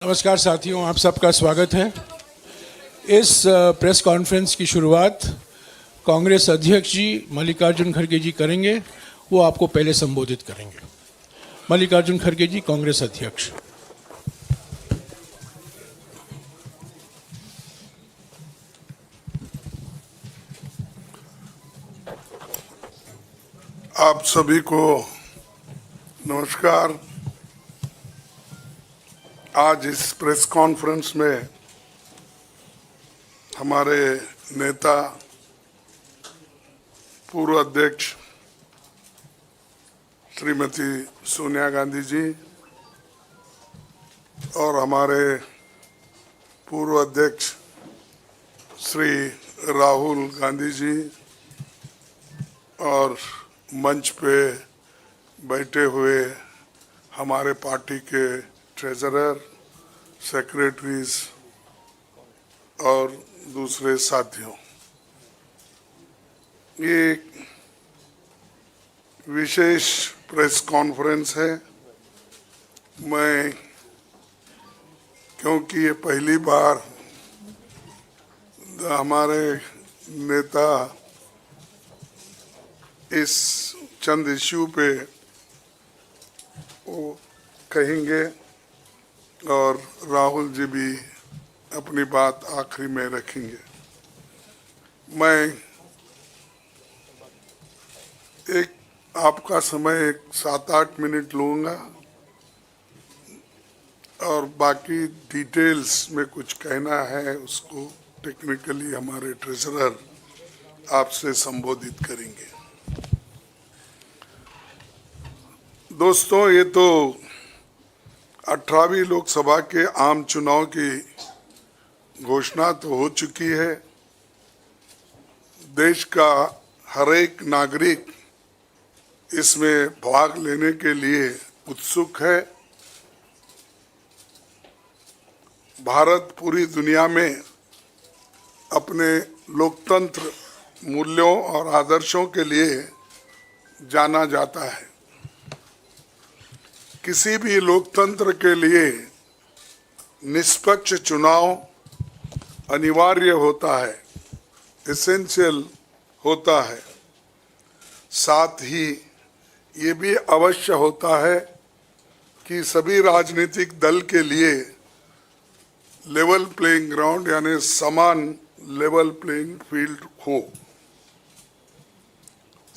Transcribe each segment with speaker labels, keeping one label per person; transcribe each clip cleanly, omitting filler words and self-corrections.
Speaker 1: नमस्कार साथियों, आप सबका स्वागत है। इस प्रेस कॉन्फ्रेंस की शुरुआत कांग्रेस अध्यक्ष जी मल्लिकार्जुन खड़गे जी करेंगे। वो आपको पहले संबोधित करेंगे। मल्लिकार्जुन खड़गे जी, कांग्रेस अध्यक्ष।
Speaker 2: आप सभी को नमस्कार। आज इस प्रेस कॉन्फ्रेंस में हमारे नेता पूर्व अध्यक्ष श्रीमती सोनिया गांधी जी और हमारे पूर्व अध्यक्ष श्री राहुल गांधी जी और मंच पे बैठे हुए हमारे पार्टी के ट्रेजरर, सेक्रेटरीज और दूसरे साथियों, ये एक विशेष प्रेस कॉन्फ्रेंस है। मैं क्योंकि ये पहली बार हमारे नेता इस चंद इश्यू पे वो कहेंगे और राहुल जी भी अपनी बात आखिरी में रखेंगे। मैं एक आपका समय 7-8 मिनट लूँगा और बाकी डिटेल्स में कुछ कहना है उसको टेक्निकली हमारे ट्रेजरर आपसे संबोधित करेंगे। दोस्तों, ये तो 18वीं लोकसभा के आम चुनाव की घोषणा तो हो चुकी है। देश का हर एक नागरिक इसमें भाग लेने के लिए उत्सुक है। भारत पूरी दुनिया में अपने लोकतंत्र मूल्यों और आदर्शों के लिए जाना जाता है। किसी भी लोकतंत्र के लिए निष्पक्ष चुनाव अनिवार्य होता है, एसेंशियल होता है। साथ ही ये भी अवश्य होता है कि सभी राजनीतिक दल के लिए लेवल प्लेइंग ग्राउंड यानी समान लेवल प्लेइंग फील्ड हो,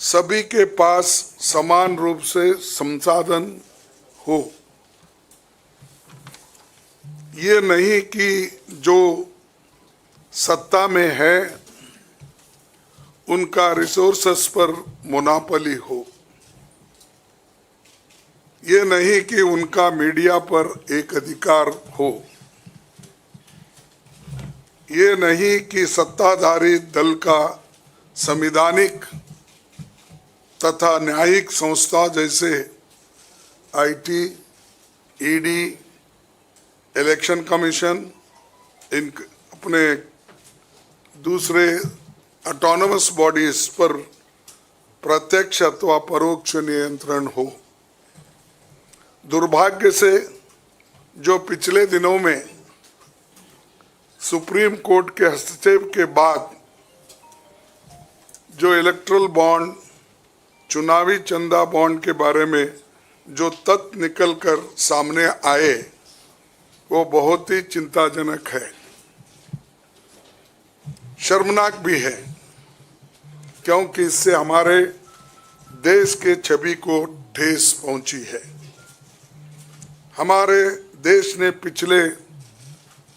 Speaker 2: सभी के पास समान रूप से संसाधन हो। ये नहीं कि जो सत्ता में है उनका रिसोर्सेस पर मोनोपोली हो। ये नहीं कि उनका मीडिया पर एक अधिकार हो। ये नहीं कि सत्ताधारी दल का संवैधानिक तथा न्यायिक संस्था जैसे आईटी, ईडी, इलेक्शन कमीशन, इन अपने दूसरे ऑटोनमस बॉडीज पर प्रत्यक्ष अथवा परोक्ष नियंत्रण हो। दुर्भाग्य से जो पिछले दिनों में सुप्रीम कोर्ट के हस्तक्षेप के बाद जो इलेक्टोरल बॉन्ड, चुनावी चंदा बॉन्ड के बारे में जो तथ्य निकलकर सामने आए वो बहुत ही चिंताजनक है, शर्मनाक भी है, क्योंकि इससे हमारे देश के छवि को ठेस पहुंची है। हमारे देश ने पिछले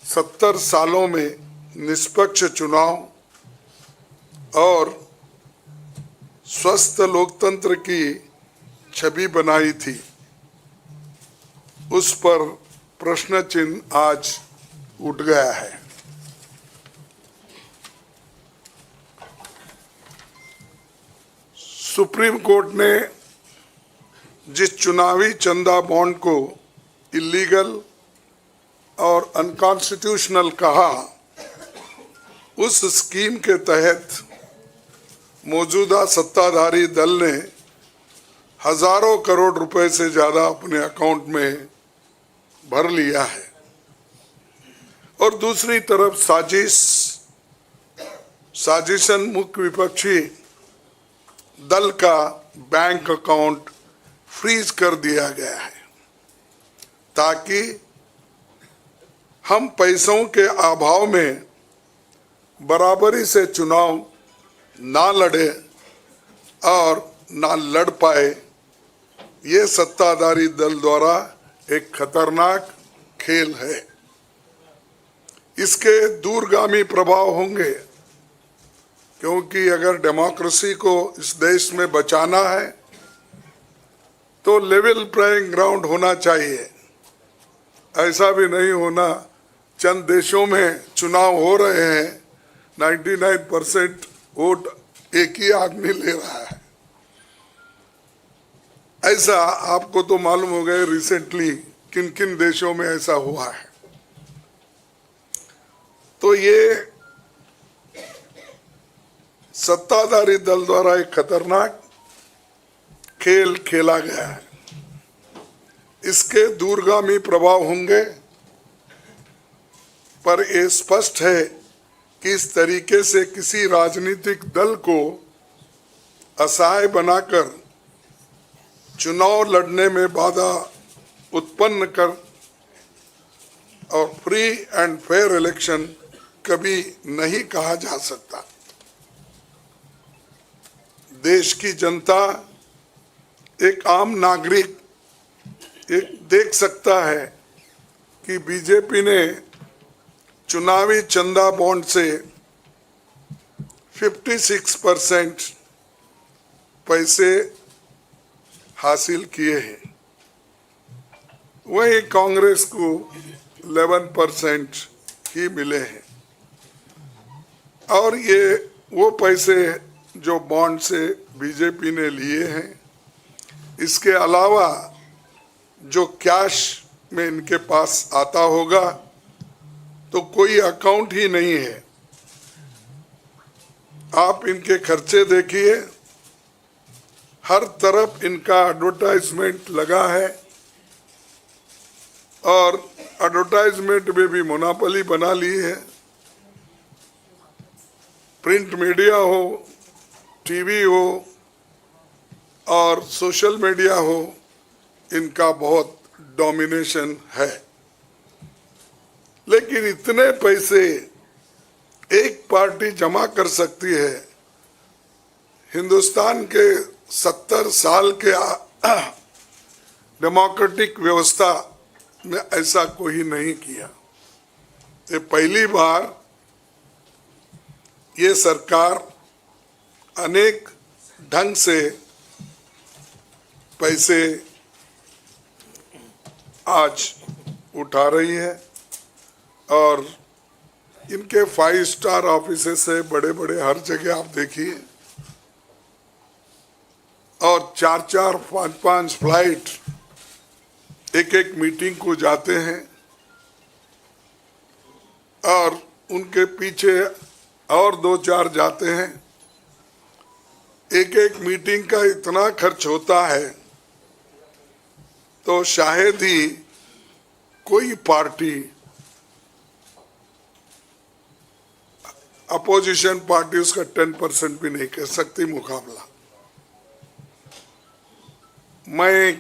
Speaker 2: 70 सालों में निष्पक्ष चुनाव और स्वस्थ लोकतंत्र की छवि बनाई थी। उस पर प्रश्न चिन्ह आज उठ गया है। सुप्रीम कोर्ट ने जिस चुनावी चंदा बॉन्ड को इलीगल और अनकॉन्स्टिट्यूशनल कहा, उस स्कीम के तहत मौजूदा सत्ताधारी दल ने हजारों करोड़ रुपए से ज्यादा अपने अकाउंट में भर लिया है। और दूसरी तरफ साजिशन मुख्य विपक्षी दल का बैंक अकाउंट फ्रीज कर दिया गया है ताकि हम पैसों के अभाव में बराबरी से चुनाव ना लड़े और ना लड़ पाए। ये सत्ताधारी दल द्वारा एक खतरनाक खेल है। इसके दूरगामी प्रभाव होंगे, क्योंकि अगर डेमोक्रेसी को इस देश में बचाना है तो लेवल प्लेइंग ग्राउंड होना चाहिए। ऐसा भी नहीं होना चंद देशों में चुनाव हो रहे हैं, 99% वोट एक ही आदमी ले रहा है। ऐसा आपको तो मालूम हो गया रिसेंटली किन किन देशों में ऐसा हुआ है। तो ये सत्ताधारी दल द्वारा एक खतरनाक खेल खेला गया है। इसके दूरगामी प्रभाव होंगे, पर यह स्पष्ट है कि इस तरीके से किसी राजनीतिक दल को असहाय बनाकर चुनाव लड़ने में बाधा उत्पन्न कर और फ्री एंड फेयर इलेक्शन कभी नहीं कहा जा सकता। देश की जनता, एक आम नागरिक एक देख सकता है कि बीजेपी ने चुनावी चंदा बॉन्ड से 56% पैसे हासिल किए हैं, वहीं कांग्रेस को 11% ही मिले हैं। और ये वो पैसे जो बॉन्ड से बीजेपी ने लिए हैं, इसके अलावा जो कैश में इनके पास आता होगा तो कोई अकाउंट ही नहीं है। आप इनके खर्चे देखिए, हर तरफ इनका एडवर्टाइजमेंट लगा है और एडवर्टाइजमेंट में भी मोनोपोली बना ली है। प्रिंट मीडिया हो, टीवी हो और सोशल मीडिया हो, इनका बहुत डोमिनेशन है। लेकिन इतने पैसे एक पार्टी जमा कर सकती है, हिंदुस्तान के 70 साल के डेमोक्रेटिक व्यवस्था में ऐसा कोई नहीं किया। ये पहली बार ये सरकार अनेक ढंग से पैसे आज उठा रही है और इनके 5 स्टार ऑफिसेस से बड़े बड़े हर जगह आप देखिए, और 4-4, 5-5 फ्लाइट एक मीटिंग को जाते हैं और उनके पीछे और 2-4 जाते हैं। एक मीटिंग का इतना खर्च होता है तो शायद ही कोई पार्टी, अपोजिशन पार्टी उसका 10% भी नहीं कर सकती मुकाबला। मैं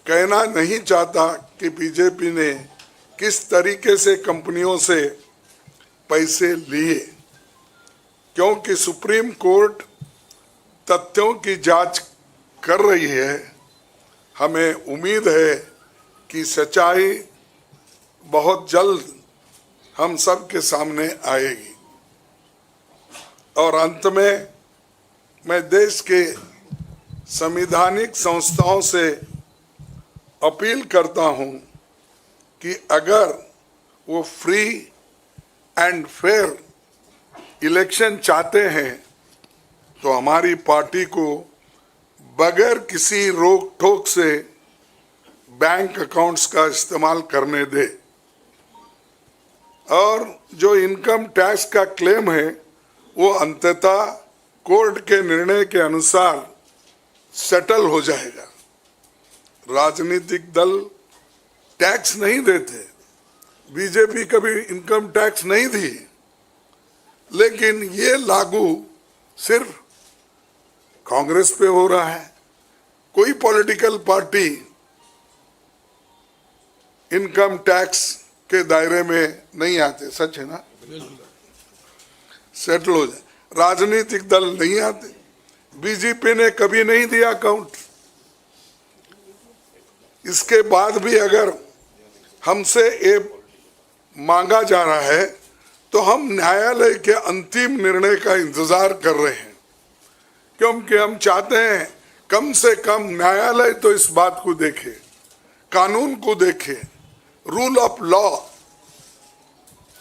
Speaker 2: कहना नहीं चाहता कि बीजेपी ने किस तरीके से कंपनियों से पैसे लिए, क्योंकि सुप्रीम कोर्ट तथ्यों की जांच कर रही है। हमें उम्मीद है कि सच्चाई बहुत जल्द हम सब के सामने आएगी। और अंत में मैं देश के संवैधानिक संस्थाओं से अपील करता हूं कि अगर वो फ्री एंड फेयर इलेक्शन चाहते हैं तो हमारी पार्टी को बगैर किसी रोक टोक से बैंक अकाउंट्स का इस्तेमाल करने दे, और जो इनकम टैक्स का क्लेम है वो अंततः कोर्ट के निर्णय के अनुसार सेटल हो जाएगा। राजनीतिक दल टैक्स नहीं देते, बीजेपी कभी इनकम टैक्स नहीं दी, लेकिन ये लागू सिर्फ कांग्रेस पे हो रहा है। कोई पॉलिटिकल पार्टी इनकम टैक्स के दायरे में नहीं आते। सच है ना? सेटल हो जाए। राजनीतिक दल नहीं आते। बीजेपी ने कभी नहीं दिया अकाउंट। इसके बाद भी अगर हमसे ये मांगा जा रहा है तो हम न्यायालय के अंतिम निर्णय का इंतजार कर रहे हैं, क्योंकि हम चाहते हैं कम से कम न्यायालय तो इस बात को देखे, कानून को देखे, रूल ऑफ लॉ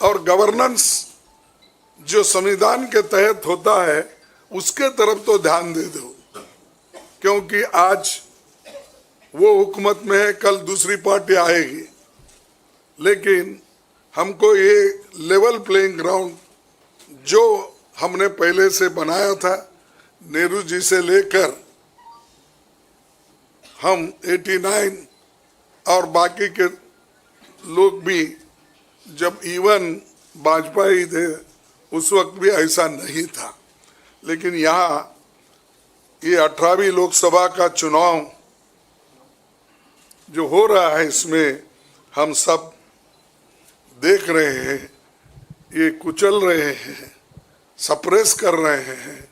Speaker 2: और गवर्नेंस जो संविधान के तहत होता है उसके तरफ तो ध्यान दे दो, क्योंकि आज वो हुकूमत में है, कल दूसरी पार्टी आएगी। लेकिन हमको ये लेवल प्लेइंग ग्राउंड जो हमने पहले से बनाया था, नेहरू जी से लेकर हम 89 और बाकी के लोग भी, जब इवन वाजपेयी थे उस वक्त भी ऐसा नहीं था। लेकिन यहाँ ये 18वीं लोकसभा का चुनाव जो हो रहा है, इसमें हम सब देख रहे हैं, ये कुचल रहे हैं, सप्रेस कर रहे हैं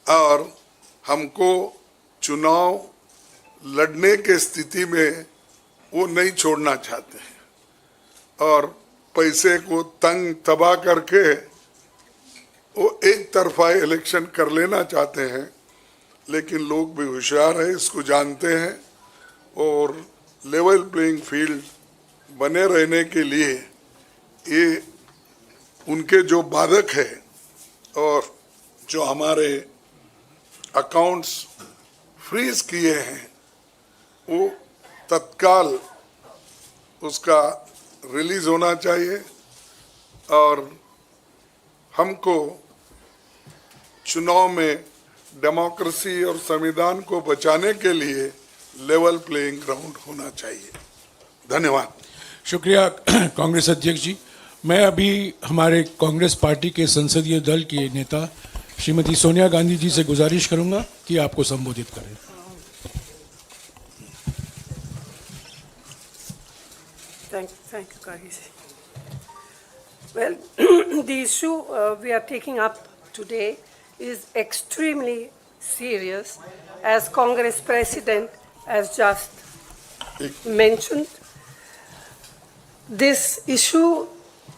Speaker 2: और हमको चुनाव लड़ने के स्थिति में वो नहीं छोड़ना चाहते हैं और पैसे को तंग तबाह करके वो एक तरफा इलेक्शन कर लेना चाहते हैं। लेकिन लोग भी होशियार है, इसको जानते हैं और लेवल प्लेइंग फील्ड बने रहने के लिए ये उनके जो बाधक है और जो हमारे अकाउंट्स फ्रीज किए हैं वो तत्काल उसका रिलीज होना चाहिए और हमको चुनाव में डेमोक्रेसी और संविधान को बचाने के लिए लेवल प्लेइंग ग्राउंड होना चाहिए। धन्यवाद।
Speaker 1: शुक्रिया कांग्रेस अध्यक्ष जी। मैं अभी हमारे कांग्रेस पार्टी के संसदीय दल के नेता श्रीमती सोनिया गांधी जी से गुजारिश करूंगा कि आपको संबोधित करें।
Speaker 3: Thank you, Kahiji. Well, the issue we are taking up today is extremely serious, as Congress President has just mentioned. This issue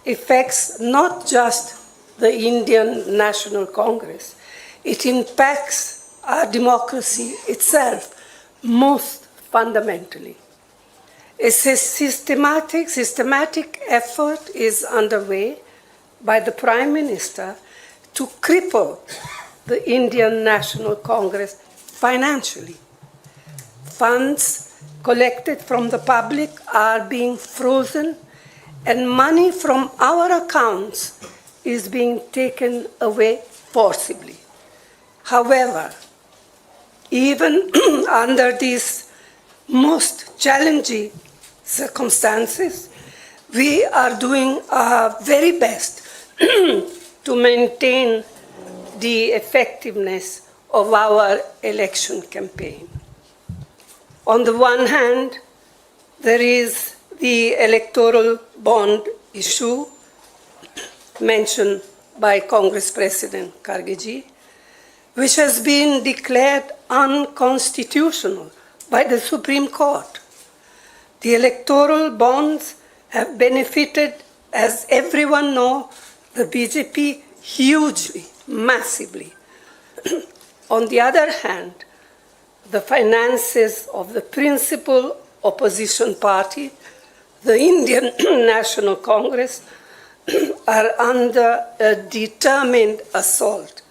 Speaker 3: affects not just the Indian National Congress, it impacts our democracy itself most fundamentally. A systematic effort is underway by the Prime Minister to cripple the Indian National Congress financially. Funds collected from the public are being frozen and money from our accounts is being taken away forcibly. However, even under these most challenging circumstances, we are doing our very best to maintain the effectiveness of our election campaign. On the one hand, there is the electoral bond issue mentioned by Congress President Kharge, which has been declared unconstitutional by the Supreme Court. The electoral bonds have benefited, as everyone knows, the BJP hugely, massively. On the other hand, the finances of the principal opposition party, the Indian National Congress, are under a determined assault.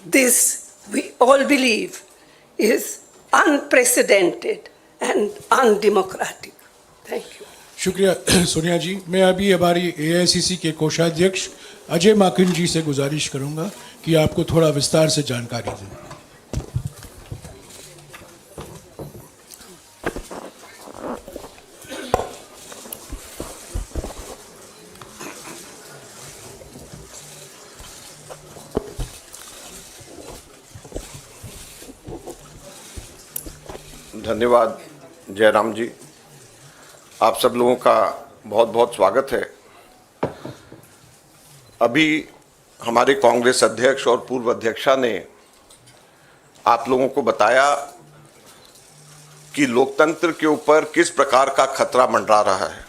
Speaker 3: This, we all believe, is unprecedented and undemocratic. Thank you.
Speaker 1: शुक्रिया सोनिया जी। मैं अभी हमारी AICC के कोषाध्यक्ष अजय माकिन जी से गुजारिश करूंगा कि आपको थोड़ा विस्तार से जानकारी दें।
Speaker 4: धन्यवाद जयराम जी, आप सब लोगों का बहुत बहुत स्वागत है। अभी हमारे कांग्रेस अध्यक्ष और पूर्व अध्यक्षा ने आप लोगों को बताया कि लोकतंत्र के ऊपर किस प्रकार का खतरा मंडरा रहा है,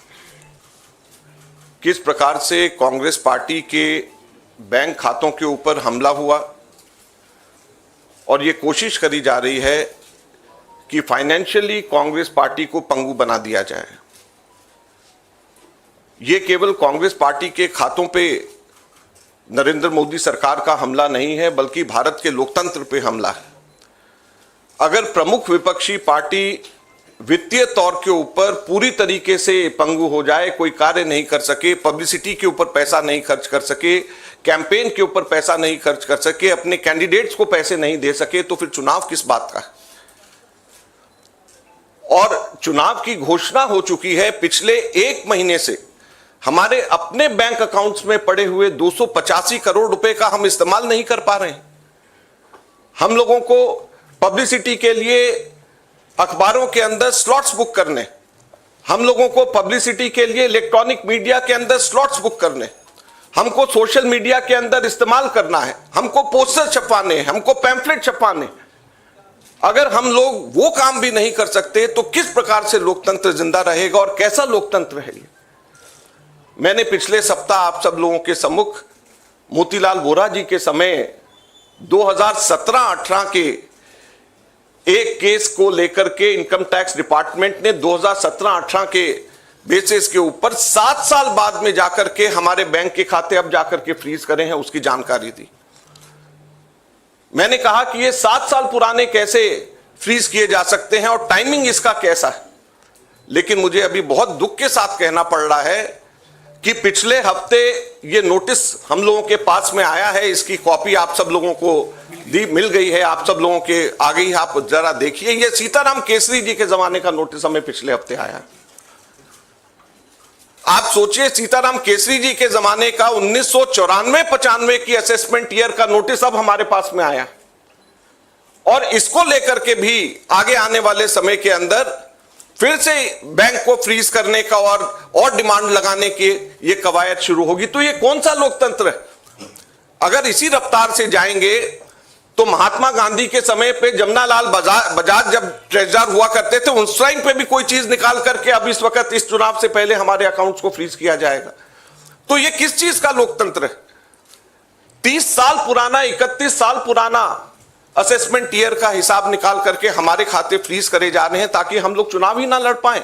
Speaker 4: किस प्रकार से कांग्रेस पार्टी के बैंक खातों के ऊपर हमला हुआ और ये कोशिश करी जा रही है कि फाइनेंशियली कांग्रेस पार्टी को पंगु बना दिया जाए। ये केवल कांग्रेस पार्टी के खातों पे नरेंद्र मोदी सरकार का हमला नहीं है, बल्कि भारत के लोकतंत्र पे हमला है। अगर प्रमुख विपक्षी पार्टी वित्तीय तौर के ऊपर पूरी तरीके से पंगु हो जाए, कोई कार्य नहीं कर सके, पब्लिसिटी के ऊपर पैसा नहीं खर्च कर सके, कैंपेन के ऊपर पैसा नहीं खर्च कर सके, अपने कैंडिडेट्स को पैसे नहीं दे सके, तो फिर चुनाव किस बात का है। और चुनाव की घोषणा हो चुकी है। पिछले एक महीने से हमारे अपने बैंक अकाउंट्स में पड़े हुए 285 करोड़ रुपए का हम इस्तेमाल नहीं कर पा रहे हैं। हम लोगों को पब्लिसिटी के लिए अखबारों के अंदर स्लॉट्स बुक करने, हम लोगों को पब्लिसिटी के लिए इलेक्ट्रॉनिक मीडिया के अंदर स्लॉट्स बुक करने, हमको सोशल मीडिया के अंदर इस्तेमाल करना है, हमको पोस्टर छपवाने, हमको पैम्फलेट छपवाने। अगर हम लोग वो काम भी नहीं कर सकते तो किस प्रकार से लोकतंत्र जिंदा रहेगा और कैसा लोकतंत्र है ये। मैंने पिछले सप्ताह आप सब लोगों के सम्मुख मोतीलाल वोरा जी के समय 2017-18 के एक केस को लेकर के इनकम टैक्स डिपार्टमेंट ने 2017-18 के बेसिस के ऊपर 7 साल बाद में जाकर के हमारे बैंक के खाते अब जाकर के फ्रीज करे हैं, उसकी जानकारी दी। मैंने कहा कि ये 7 साल पुराने कैसे फ्रीज किए जा सकते हैं और टाइमिंग इसका कैसा है। लेकिन मुझे अभी बहुत दुख के साथ कहना पड़ रहा है कि पिछले हफ्ते ये नोटिस हम लोगों के पास में आया है, इसकी कॉपी आप सब लोगों को मिल गई है, आप सब लोगों के आ गई है, आप जरा देखिए। ये सीताराम केसरी जी के जमाने का नोटिस हमें पिछले हफ्ते आया है। आप सोचिए, सीताराम केसरी जी के जमाने का 1994-95 की असेसमेंट ईयर का नोटिस अब हमारे पास में आया और इसको लेकर के भी आगे आने वाले समय के अंदर फिर से बैंक को फ्रीज करने का और डिमांड लगाने की ये कवायद शुरू होगी। तो ये कौन सा लोकतंत्र है। अगर इसी रफ्तार से जाएंगे तो महात्मा गांधी के समय पे जमनालाल बजाज जब ट्रेजरर हुआ करते थे, उस टाइम पे भी कोई चीज निकाल करके अब इस वक्त इस चुनाव से पहले हमारे अकाउंट्स को फ्रीज किया जाएगा। तो ये किस चीज का लोकतंत्र है। 30 साल पुराना, 31 साल पुराना असेसमेंट ईयर का हिसाब निकाल करके हमारे खाते फ्रीज करे जा रहे हैं ताकि हम लोग चुनाव ही ना लड़ पाए।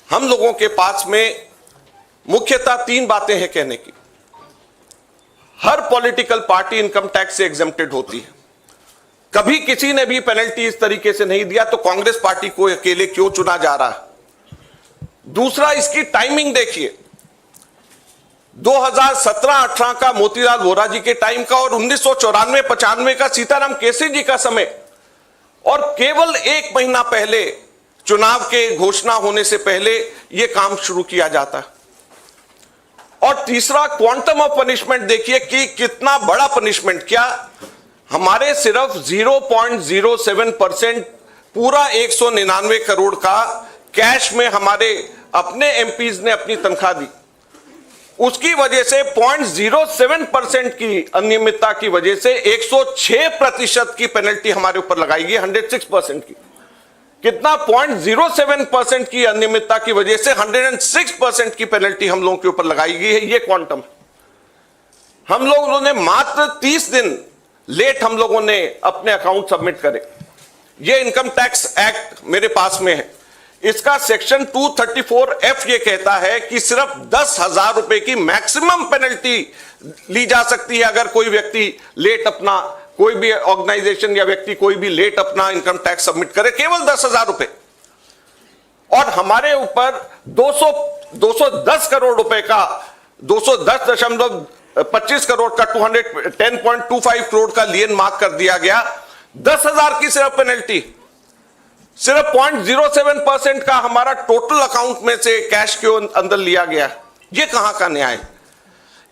Speaker 4: हम लोगों के पास में मुख्यतः 3 बातें हैं कहने की। हर पॉलिटिकल पार्टी इनकम टैक्स से एग्जेम्प्टेड होती है। कभी किसी ने भी पेनल्टी इस तरीके से नहीं दिया, तो कांग्रेस पार्टी को अकेले क्यों चुना जा रहा है। दूसरा, इसकी टाइमिंग देखिए। 2017-18 का मोतीलाल वोरा जी के टाइम का और 1994-95 का सीताराम केसरी जी का समय, और केवल 1 महीना पहले चुनाव के घोषणा होने से पहले यह काम शुरू किया जाता है। और तीसरा, क्वांटम ऑफ पनिशमेंट देखिए कि कितना बड़ा पनिशमेंट। क्या हमारे सिर्फ 0.07% पूरा 199 करोड़ का कैश में हमारे अपने एमपीज ने अपनी तनख्वाह दी, उसकी वजह से 0.07% की अनियमितता की वजह से 106% की पेनल्टी हमारे ऊपर लगाई गई। 106% की कितना, 0.07% की अनियमितता की वजह से 106% की पेनल्टी हम लोगों के ऊपर लगाई गई है। ये क्वांटम। हम लोगों ने मात्र 30 दिन लेट हम लोगों ने अपने अकाउंट सबमिट करे। ये इनकम टैक्स एक्ट मेरे पास में है, इसका सेक्शन 234F ये कहता है कि सिर्फ 10,000 रुपए की मैक्सिमम पेनल्टी ली जा सकती है अगर कोई व्यक्ति लेट अपना, कोई भी ऑर्गेनाइजेशन या व्यक्ति कोई भी लेट अपना इनकम टैक्स सबमिट करे, केवल 10,000 रुपए। और हमारे ऊपर 210 करोड़ रुपए का, 210.25 करोड़ का 210.25 करोड़ का लियन मार्क कर दिया गया। 10,000 की सिर्फ पेनल्टी, सिर्फ 0.07% का हमारा टोटल अकाउंट में से कैश के अंदर लिया गया। ये कहां का न्याय।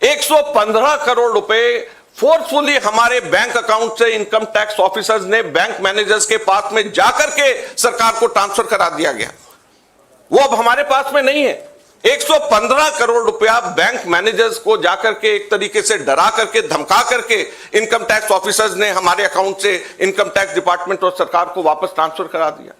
Speaker 4: 115 करोड़ रुपए फोर्सफुली हमारे बैंक अकाउंट से इनकम टैक्स ऑफिसर्स ने बैंक मैनेजर्स के पास में जाकर के सरकार को ट्रांसफर करा दिया गया। वो अब हमारे पास में नहीं है। 115 करोड़ रुपया बैंक मैनेजर्स को जाकर के एक तरीके से डरा करके धमका करके इनकम टैक्स ऑफिसर्स ने हमारे अकाउंट से इनकम टैक्स डिपार्टमेंट और सरकार को वापस ट्रांसफर करा दिया।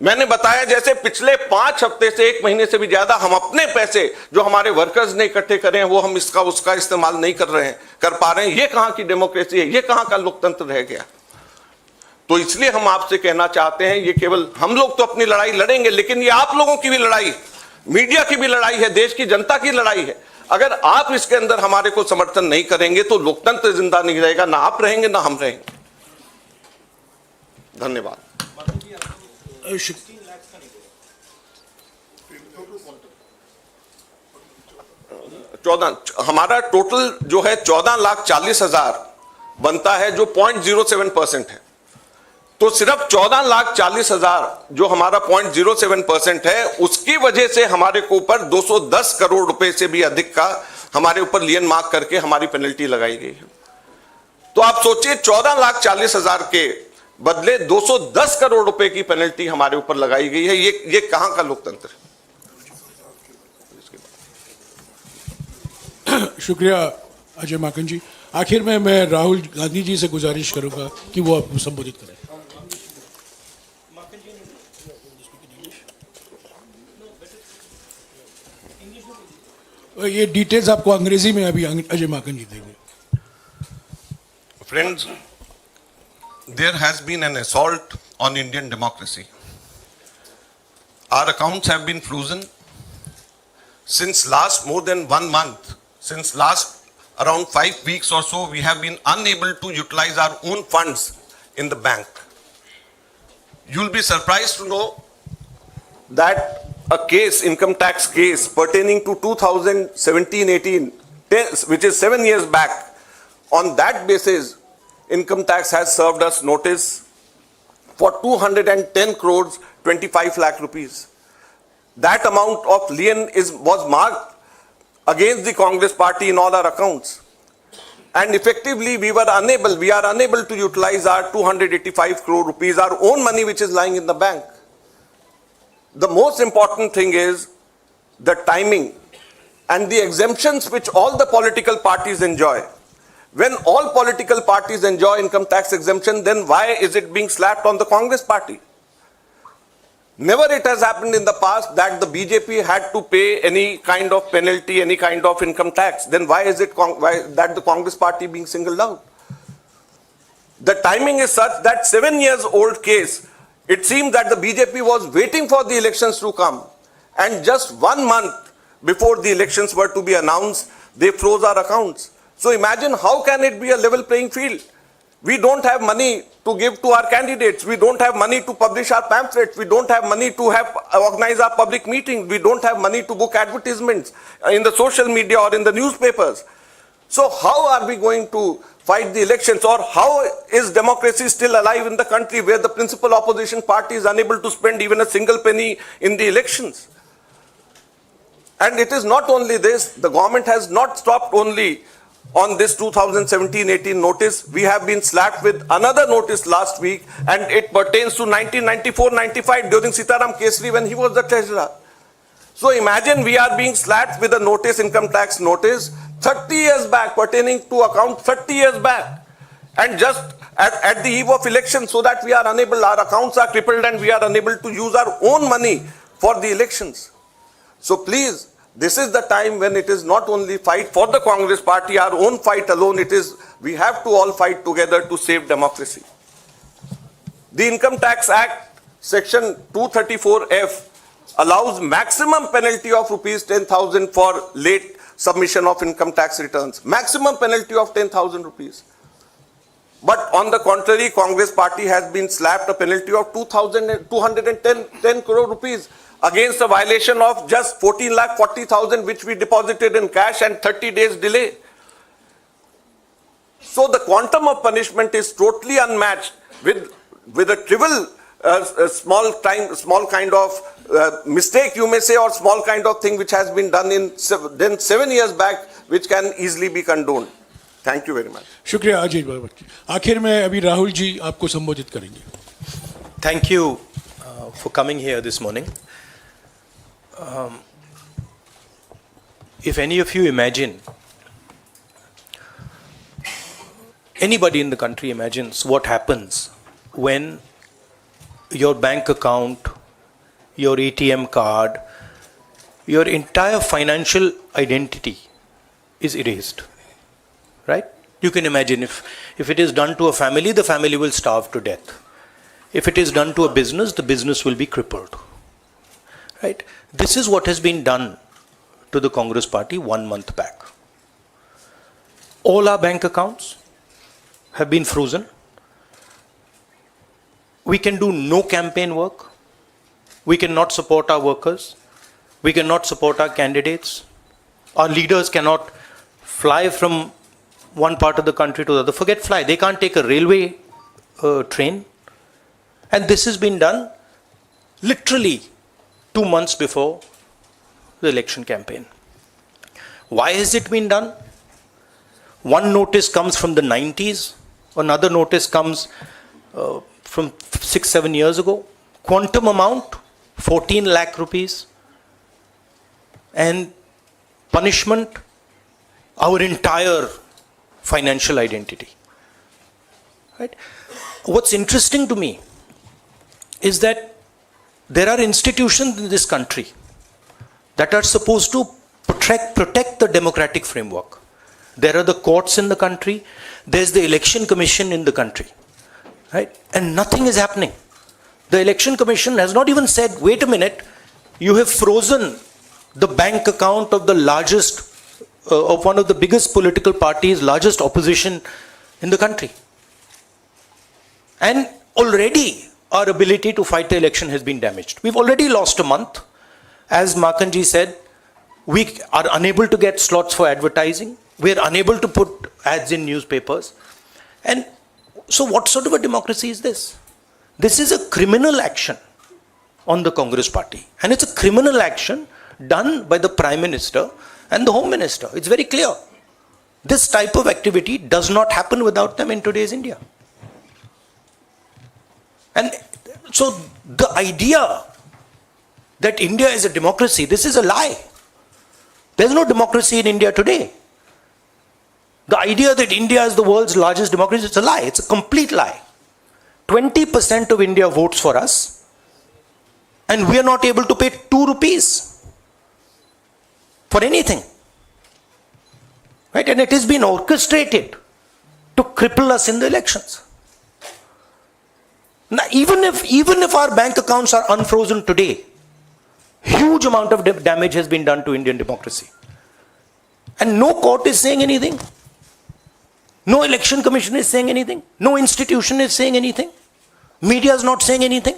Speaker 4: मैंने बताया जैसे पिछले 5 हफ्ते से 1 महीने से भी ज्यादा हम अपने पैसे जो हमारे वर्कर्स ने इकट्ठे करे हैं वो हम इसका उसका इस्तेमाल नहीं कर रहे हैं, कर पा रहे हैं। ये कहां की डेमोक्रेसी है, ये कहां का लोकतंत्र रह गया। तो इसलिए हम आपसे कहना चाहते हैं, ये केवल हम लोग तो अपनी लड़ाई लड़ेंगे, लेकिन ये आप लोगों की भी लड़ाई, मीडिया की भी लड़ाई है, देश की जनता की लड़ाई है। अगर आप इसके अंदर हमारे को समर्थन नहीं करेंगे तो लोकतंत्र जिंदा नहीं रहेगा, ना आप रहेंगे ना हम रहेंगे। धन्यवाद। 14 हमारा टोटल जो है 14,40,000 बनता है, जो 0.07% है। तो सिर्फ 14,40,000 जो हमारा 0.07% है, उसकी वजह से हमारे को ऊपर 210 करोड़ रुपए से भी अधिक का हमारे ऊपर लियन मार्क करके हमारी पेनल्टी लगाई गई है। तो आप सोचिए 14,40,000 के बदले 210 करोड़ रुपए की पेनल्टी हमारे ऊपर लगाई गई है। ये कहां का लोकतंत्र है?
Speaker 1: शुक्रिया अजय माकन जी। आखिर में मैं राहुल गांधी जी से गुजारिश करूंगा कि वो आपको संबोधित करें। ये डिटेल्स आपको अंग्रेजी में अभी अजय माकन जी देंगे।
Speaker 4: Friends, there has been an assault on Indian democracy. Our accounts have been frozen since last more than 1 month. Since last around 5 weeks or so, we have been unable to utilize our own funds in the bank. You'll be surprised to know that a case, income tax case pertaining to 2017-18, which is 7 years back, on that basis, income tax has served us notice for 210 crores 25 lakh rupees. That amount of lien was marked against the Congress party in all our accounts. And effectively we are unable to utilize our 285 crore rupees, our own money which is lying in the bank. The most important thing is the timing and the exemptions which all the political parties enjoy. When all political parties enjoy income tax exemption, then why is it being slapped on the Congress party? Never it has happened in the past that the BJP had to pay any kind of penalty, any kind of income tax. Then why is it that the Congress party being singled out? The timing is such that 7 years old case, it seems that the BJP was waiting for the elections to come, and just 1 month before the elections were to be announced, they froze our accounts. So imagine how can it be a level playing field? We don't have money to give to our candidates. We don't have money to publish our pamphlets. We don't have money to organize our public meetings. We don't have money to book advertisements in the social media or in the newspapers. So how are we going to fight the elections, or how is democracy still alive in the country where the principal opposition party is unable to spend even a single penny in the elections? And it is not only this, the government has not stopped only on this 2017-18 notice. We have been slapped with another notice last week, and it pertains to 1994-95 during Sitaram Kesri when he was the treasurer. So imagine we are being slapped with a notice, income tax notice, 30 years back, pertaining to account 30 years back, and just at the eve of election, so that we are unable, our accounts are crippled and we are unable to use our own money for the elections. So please, this is the time when it is not only fight for the Congress party, our own fight alone, it is, we have to all fight together to save democracy. The Income Tax Act, section 234F, allows maximum penalty of rupees 10,000 for late submission of income tax returns. Maximum penalty of 10,000 rupees. But on the contrary, Congress party has been slapped a penalty of 210 crore rupees against a violation of just 14,40,000 which we deposited in cash and 30 days delay. So the quantum of punishment is totally unmatched with a trivial small kind of mistake, you may say, or small kind of thing which has been done 7 years back, which can easily be condoned. Thank you very much.
Speaker 1: शुक्रिया अजय बाबा। आखिर में अभी राहुल जी आपको संबोधित करेंगे।
Speaker 5: Thank you for coming here this morning. If any of you imagine, anybody in the country imagines what happens when your bank account, your ATM card, your entire financial identity is erased, right? You can imagine if it is done to a family, the family will starve to death. If it is done to a business, the business will be crippled, right? This is what has been done to the Congress party 1 month back. All our bank accounts have been frozen. We can do no campaign work. We cannot support our workers. We cannot support our candidates. Our leaders cannot fly from one part of the country to the other. Forget fly. They can't take a railway train. And this has been done literally 2 months before the election campaign. Why has it been done? One notice comes from the 90s. Another notice comes from 6-7 years ago. Quantum amount, 14 lakh rupees. And punishment, our entire financial identity. Right? What's interesting to me is that there are institutions in this country that are supposed to protect the democratic framework. There are the courts in the country, there's the election commission in the country, right? And nothing is happening. The election commission has not even said, wait a minute, you have frozen the bank account of the largest, of one of the biggest political parties, largest opposition in the country. And already our ability to fight the election has been damaged. We've already lost a month. As Makanji said, we are unable to get slots for advertising. We are unable to put ads in newspapers. And so what sort of a democracy is this? This is a criminal action on the Congress party. And it's a criminal action done by the Prime Minister and the Home Minister. It's very clear. This type of activity does not happen without them in today's India. And so the idea that India is a democracy, this is a lie. There's no democracy in India today. The idea that India is the world's largest democracy, it's a lie. It's a complete lie. 20% of India votes for us, and we are not able to pay 2 rupees for anything. Right? And it has been orchestrated to cripple us in the elections. Now, even if our bank accounts are unfrozen today, huge amount of damage has been done to Indian democracy. And no court is saying anything. No election commission is saying anything. No institution is saying anything. Media is not saying anything.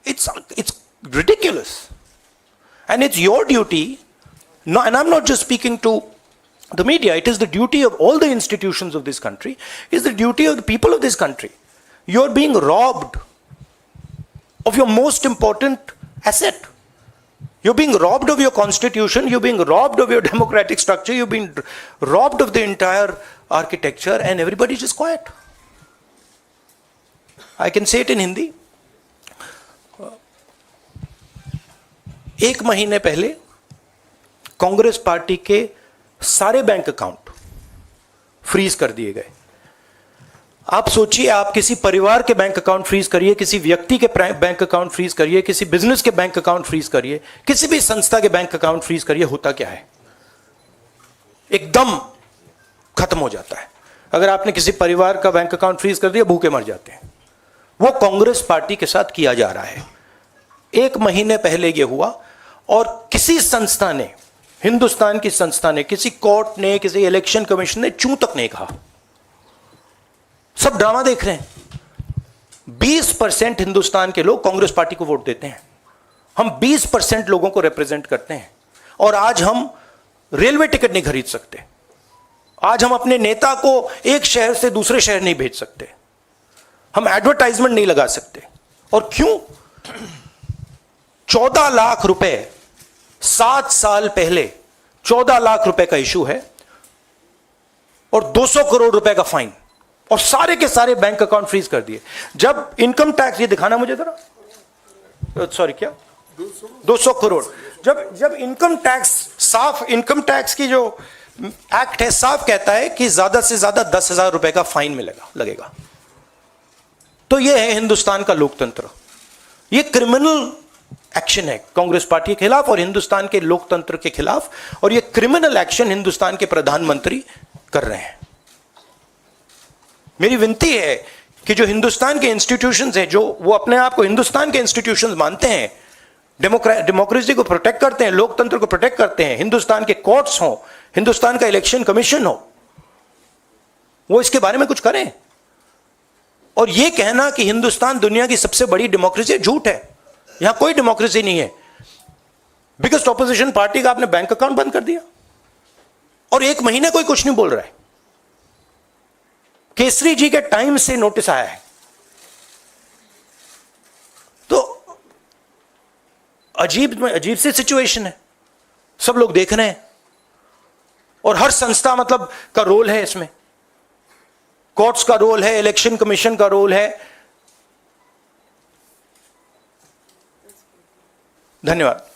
Speaker 5: It's ridiculous. And it's your duty, and I'm not just speaking to the media, it is the duty of all the institutions of this country, it is the duty of the people of this country. You're being robbed of your most important asset. You're being robbed of your constitution, you're being robbed of your democratic structure, you're being robbed of the entire architecture, and everybody's just quiet. I can say it in Hindi. 1 महीने पहले Congress party के सारे bank account freeze कर दिए गए. आप सोचिए, आप किसी परिवार के बैंक अकाउंट फ्रीज करिए, किसी व्यक्ति के बैंक अकाउंट फ्रीज करिए, किसी बिजनेस के बैंक अकाउंट फ्रीज करिए, किसी भी संस्था के बैंक अकाउंट फ्रीज करिए, होता क्या है? एकदम खत्म हो जाता है. अगर आपने किसी परिवार का बैंक अकाउंट फ्रीज कर दिया, भूखे मर जाते हैं. वो कांग्रेस पार्टी के साथ किया जा रहा है. 1 महीने पहले ये हुआ, और किसी संस्था ने, हिंदुस्तान की संस्था ने, किसी कोर्ट ने, किसी इलेक्शन कमीशन ने चूं तक नहीं कहा. सब ड्रामा देख रहे हैं. 20% हिंदुस्तान के लोग कांग्रेस पार्टी को वोट देते हैं. हम 20% लोगों को रिप्रेजेंट करते हैं, और आज हम रेलवे टिकट नहीं खरीद सकते. आज हम अपने नेता को एक शहर से दूसरे शहर नहीं भेज सकते. हम एडवर्टाइजमेंट नहीं लगा सकते. और क्यों? 14 लाख रुपए 7 साल पहले 14 लाख रुपए का इशू है और 200 करोड़ रुपए का फाइन, और सारे के सारे बैंक अकाउंट फ्रीज कर दिए। जब इनकम टैक्स, ये दिखाना मुझे जरा, सॉरी क्या 200 करोड़, जब इनकम टैक्स, साफ इनकम टैक्स की जो एक्ट है साफ कहता है कि ज्यादा से ज्यादा 10,000 रुपए का फाइन लगेगा। तो ये है हिंदुस्तान का लोकतंत्र। ये क्रिमिनल एक्शन है कांग्रेस पार्टी के खिलाफ और हिंदुस्तान के लोकतंत्र के खिलाफ, और ये क्रिमिनल एक्शन हिंदुस्तान के प्रधानमंत्री कर रहे हैं। मेरी विनती है कि जो हिंदुस्तान के इंस्टीट्यूशंस हैं, जो वो अपने आप को हिंदुस्तान के इंस्टीट्यूशंस मानते हैं, डेमोक्रेसी को प्रोटेक्ट करते हैं, लोकतंत्र को प्रोटेक्ट करते हैं, हिंदुस्तान के कोर्ट्स हो, हिंदुस्तान का इलेक्शन कमीशन हो, वो इसके बारे में कुछ करें। और यह कहना कि हिंदुस्तान दुनिया की सबसे बड़ी डेमोक्रेसी, झूठ है। यहां कोई डेमोक्रेसी नहीं है। बिगेस्ट ऑपोजिशन पार्टी का आपने बैंक अकाउंट बंद कर दिया और 1 महीने कोई कुछ नहीं बोल रहा है। केसरी जी के टाइम से नोटिस आया है। तो अजीब सी सिचुएशन है, सब लोग देख रहे हैं और हर संस्था मतलब का रोल है इसमें, कोर्ट्स का रोल है, इलेक्शन कमीशन का रोल है। धन्यवाद।